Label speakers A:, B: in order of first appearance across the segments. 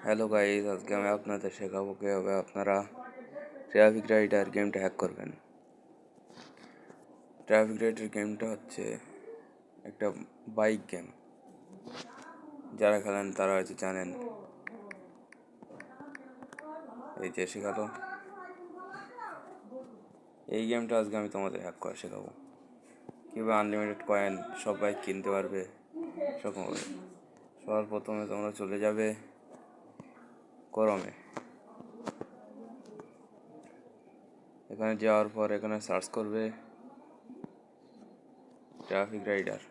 A: Hello guys, আজকে আমি আপনাদের শেখাবো কীভাবে আপনারা ট্রাফিক রাইডার গেমটা হ্যাক করবেন। ট্রাফিক রাইডার গেমটা হচ্ছে একটা বাইক গেম। যারা খেলেন তারা হয়তো জানেন। এই যে শেখালো, এই গেমটা আজকে আমি তোমাদের হ্যাক করা শেখাবো। কীভাবে আনলিমিটেড কয়েন সব বাইক কিনতে পারবে সেরকমভাবে। সবার প্রথমে তোমরা চলে যাবে ক্রোমে। এখানে যাওয়ার পর এখানে সার্চ করবে Traffic Rider.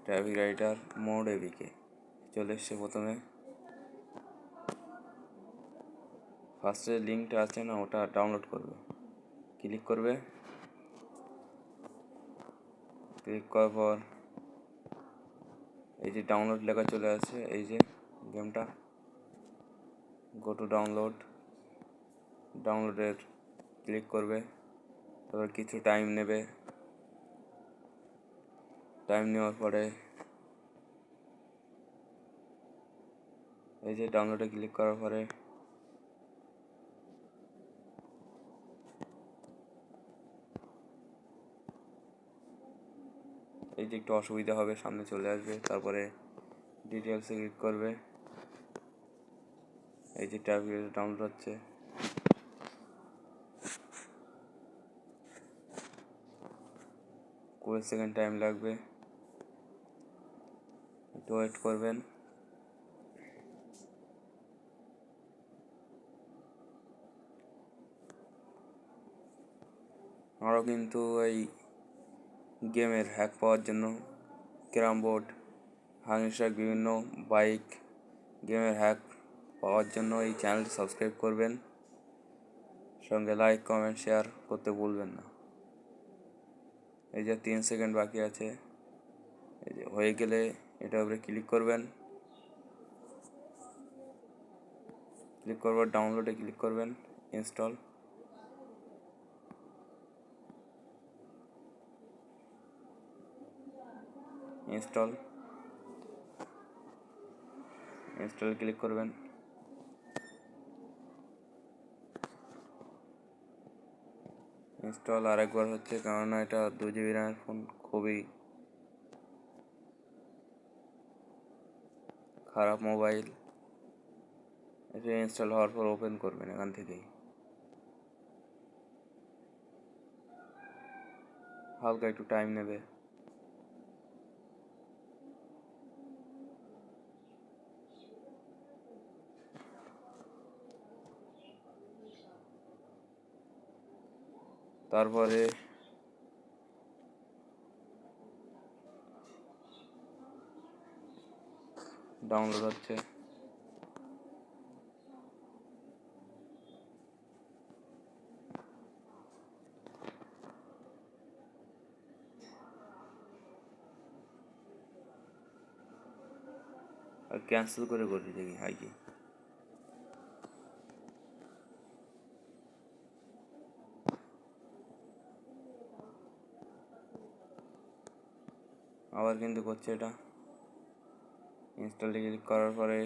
A: Traffic Rider mode এবিকে চলে এসছে। প্রথমে ফার্স্টে লিঙ্কটা আছে না, ওটা ডাউনলোড করবে। ক্লিক করবে, ক্লিক করার পর এই যে ডাউনলোড লেখা চলে আসছে, এই যে গেমটা। গো টু ডাউনলোডের ক্লিক করবে। তারপর কিছু টাইম নেবে। টাইম নেওয়ার পরে এই যে ডাউনলোডে ক্লিক করার পরে এই যে একটু অসুবিধা হবে, সামনে চলে আসবে। তারপরে ডিটেলসে ক্লিক করবে। এই যে ট্যাব ডাউনলোড হচ্ছে। 20 সেকেন্ড টাইম লাগবে, একটু ওয়েট করবেন। আরও কিন্তু এই গেমের হ্যাক পাওয়ার জন্য ক্যারাম বোর্ড, হাংস্টার, বিভিন্ন বাইক গেমের হ্যাক পাওয়ার জন্য এই চ্যানেলটি সাবস্ক্রাইব করবেন। সঙ্গে লাইক, কমেন্ট, শেয়ার করতে ভুলবেন না। এই যে 3 সেকেন্ড বাকি আছে। এই যে হয়ে গেলে এটার উপরে ক্লিক করবেন। ক্লিক করবার ডাউনলোডে ক্লিক করবেন, ইনস্টল। ইনস্টল ক্লিক করবেন। ইনস্টল আরেকবার হচ্ছে, কেননা এটা 2 GB র্যামের ফোন, খুবই খারাপ মোবাইল। এটা ইনস্টল হওয়ার পর ওপেন করবেন এখান থেকেই। হালকা একটু টাইম নেবে। তারপরে ডাউনলোড হচ্ছে। আর ক্যান্সেল করে দেখি হয় কি। আবার কিন্তু করছে এটা। ইনস্টলে ক্লিক করার পরে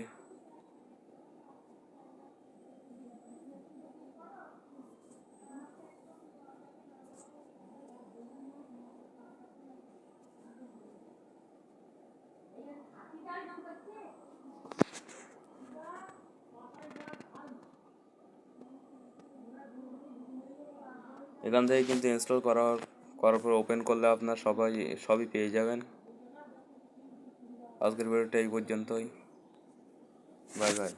A: এখান থেকে কিন্তু ইনস্টল করার পর ওপেন করলে আপনার সবই পেয়ে যাবেন। আজকের ভিডিওটা এই পর্যন্তই। Bye bye.